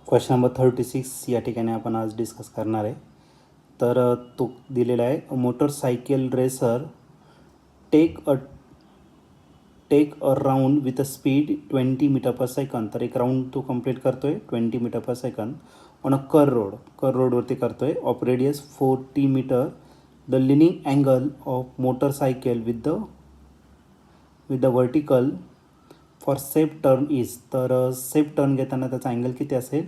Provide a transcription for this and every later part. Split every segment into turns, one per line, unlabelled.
Question number 36 या ठिकाणी आपण आज डिस्कस करणार आहे. तर तो दिलेला आहे, motorcycle racer take a round with a speed 20 metre per second. तर एक राऊंड तो कंप्लीट करतोय 20 metre per second on a curve रोडवरती करतोय of radius 40 metre. The leaning angle of motorcycle with the vertical for safe turn is. तर safe turn घेताना त्याचा angle किती असेल,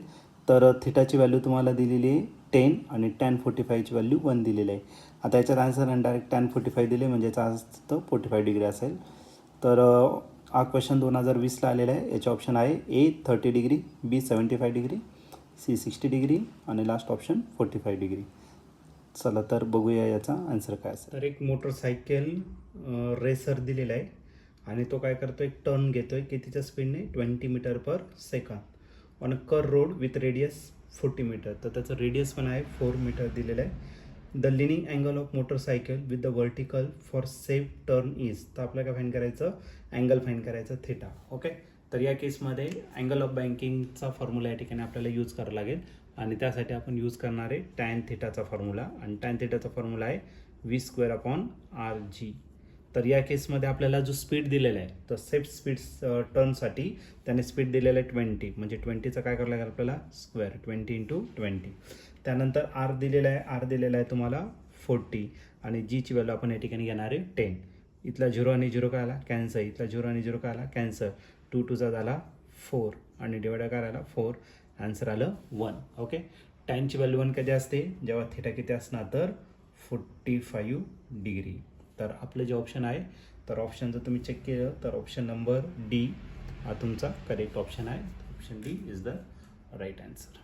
तर थिटाची व्हॅल्यू तुम्हाला दिलेली आहे 10 आणि tan 45ची व्हॅल्यू 1 दिलेली आहे. आता याच्यात आन्सर डायरेक्ट tan 45 दिले म्हणजे याचा अर्थ 45 डिग्री असेल. तर हा क्वेश्चन 2020ला आलेला आहे. याचे ऑप्शन आहे ए 30 डिग्री, बी 75 डिग्री, सी 60 डिग्री आणि लास्ट ऑप्शन 45 डिग्री. चला तर बघूया याचा आन्सर काय असेल. तर एक मोटरसायकल रेसर दिलेला आहे आणि तो काय करतो, एक टर्न घेतोय कितीच्या स्पीडने 20 metre per second on a curve road with radius 40 metre. तर त्याचं रेडियस पण आहे 4 मीटर दिलेलं आहे. The leaning angle of motorcycle with the vertical for safe turn is. तर आपल्याला काय फाईन करायचं, अँगल फाईन करायचं थिटा. ओके, तर या केसमध्ये अँगल ऑफ बँकिंगचा फॉर्म्युला या ठिकाणी आपल्याला यूज करावा लागेल आणि त्यासाठी आपण यूज करणार आहे टॅन थिटाचा फॉर्म्युला. आणि टॅन थिटाचा फॉर्म्युला आहे v²/rg. तर या केसमध्ये आपल्याला जो स्पीड दिलेला आहे, तर सेफ स्पीड टर्नसाठी त्याने स्पीड दिलेला आहे 20, म्हणजे 20चं काय करावं लागेल आपल्याला स्क्वेअर, 20 × 20. त्यानंतर आर दिलेला आहे तुम्हाला 40 आणि जीची व्हॅल्यू आपण या ठिकाणी घेणार आहे 10. इथला 0 आणि 0 काय आला कॅन्सल, इथला 0 आणि 0 काय आला कॅन्सल, 2 2 झाला 4 आणि डिवायड काय आला 4, आन्सर आलं 1. ओके, टॅनची व्हॅल्यू 1 कधी असते, जेव्हा थिटा किती असणार तर 45 डिग्री. तर आपलं जे ऑप्शन आहे, तर ऑप्शन जर तुम्ही चेक केलं तर ऑप्शन नंबर डी हा तुमचा करेक्ट ऑप्शन आहे. Option D is the right answer.